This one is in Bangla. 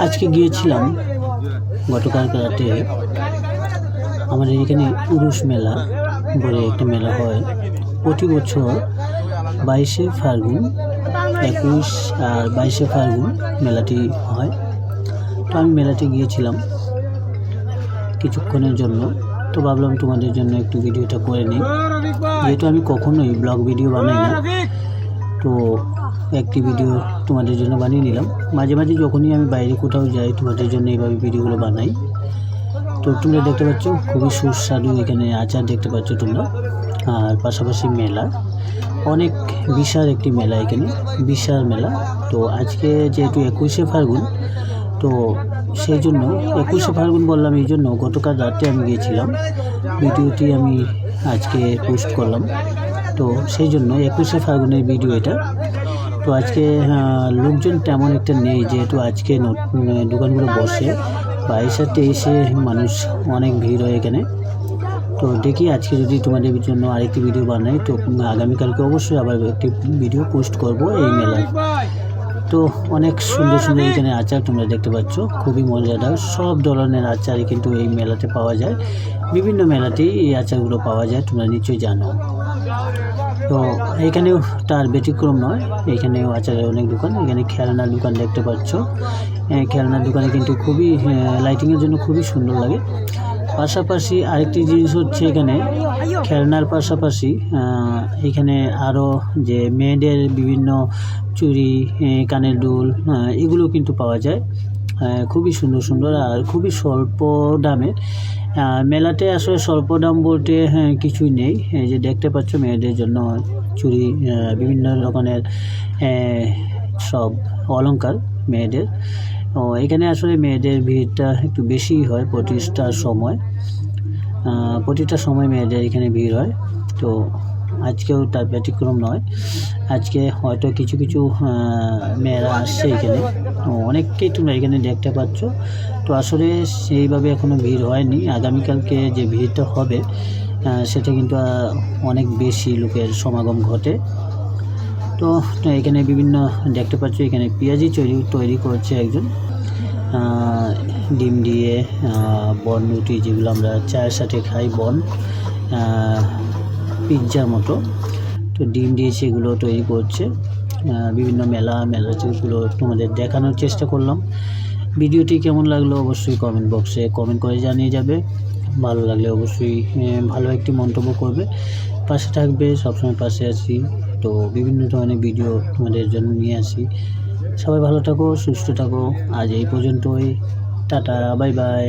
আজকে গিয়েছিলাম গতকাল রাতে আমাদের এখানে উরুষ মেলা বলে একটা মেলা হয় প্রতি বছর 22শে ফাল্গুন 21 আর 22শে ফাল্গুন মেলাটি হয়। তো আমি মেলাতে গিয়েছিলাম কিছুক্ষণের জন্য, তো ভাবলাম তোমাদের জন্য একটু ভিডিওটা করে নিই, যেহেতু আমি কখনোই ব্লগ ভিডিও বানাই না। তো একটি ভিডিও তোমাদের জন্য বানিয়ে নিলাম। মাঝে মাঝে যখনই আমি বাইরে কোথাও যাই তোমাদের জন্য এইভাবে ভিডিওগুলো বানাই। তো তোমরা দেখতে পাচ্ছ খুবই সুস্বাদু এখানে আচার দেখতে পাচ্ছ তোমরা, আর পাশাপাশি মেলা অনেক বিশাল একটি মেলা, এখানে বিশাল মেলা। তো আজকে যেহেতু 21শে ফাল্গুন, তো সেই জন্য 21শে ফাল্গুন বললাম এই জন্য গতকাল রাতে আমি গিয়েছিলাম, ভিডিওটি আমি আজকে পোস্ট করলাম। তো সেই জন্য 21শে ফাল্গুনের ভিডিও এটা। তো আজকে লোকজন তেমন একটা নেই, যেহেতু আজকে দোকানগুলো বসে 22 আর 23শে মানুষ অনেক ভিড় হয় এখানে। তো দেখি আজকে যদি তোমাদের জন্য আরেকটি ভিডিও বানাই, তো আগামীকালকে অবশ্যই আবার একটি ভিডিও পোস্ট করব এই মেলায়। তো অনেক সুন্দর সুন্দর এখানে আচার তোমরা দেখতে পাচ্ছ, খুবই মজাদার। সব ধরনের আচারই কিন্তু এই মেলাতে পাওয়া যায়, বিভিন্ন মেলাতেই এই আচারগুলো পাওয়া যায়, তোমরা নিশ্চয়ই জানো। তো এখানেও তার ব্যতিক্রম নয়, এখানেও আচারের অনেক দোকান। এখানে খেলনার দোকান দেখতে পাচ্ছ, খেলনার দোকানে কিন্তু খুবই লাইটিংয়ের জন্য খুবই সুন্দর লাগে। পাশাপাশি আরেকটি জিনিস হচ্ছে, এখানে খেলনার পাশাপাশি এখানে আরও যে মেয়েদের বিভিন্ন চুড়ি, কানের দুল, এগুলো কিন্তু পাওয়া যায়, খুবই সুন্দর সুন্দর আর খুবই স্বল্প দামে। মেলাতে আসলে স্বল্প দাম বলতে কিছুই নেই। এই যে দেখতে পাচ্ছ মেয়েদের জন্য চুড়ি, বিভিন্ন রকমের সব অলংকার মেয়েদের। ও এখানে আসলে মেয়েদের ভিড়টা একটু বেশি হয় প্রতিটা সময় মেয়েদের এখানে ভিড় হয়। তো আজকেও তার ব্যতিক্রম নয়, আজকে হয়তো কিছু কিছু মেয়েরা আসছে এখানে, অনেককেই তোমরা এখানে দেখতে পাচ্ছ। তো আসলে সেইভাবে এখনও ভিড় হয়নি, আগামীকালকে যে ভিড়টা হবে সেটা কিন্তু অনেক বেশি লোকের সমাগম ঘটে। তো এখানে বিভিন্ন দেখতে পাচ্ছ, এখানে পেঁয়াজি তৈরি করছে একজন, ডিম দিয়ে বন রুটি, যেগুলো আমরা চায়ের সাথে খাই, বন পিৎজার মতো। তো ডিম দিয়ে সেগুলো তৈরি করছে। বিভিন্ন মেলাগুলো তোমাদের দেখানোর চেষ্টা করলাম। ভিডিওটি কেমন লাগলো অবশ্যই কমেন্ট বক্সে কমেন্ট করে জানিয়ে যাবে। ভালো লাগলে অবশ্যই ভালো একটি মন্তব্য করবে, পাশে থাকবে, সবসময় পাশে আছি। তো বিভিন্ন ধরনের ভিডিও তোমাদের জন্য নিয়ে আসি। সবাই ভালো থাকো, সুস্থ থাকো। আজ এই পর্যন্তই, টাটা, বাই বাই।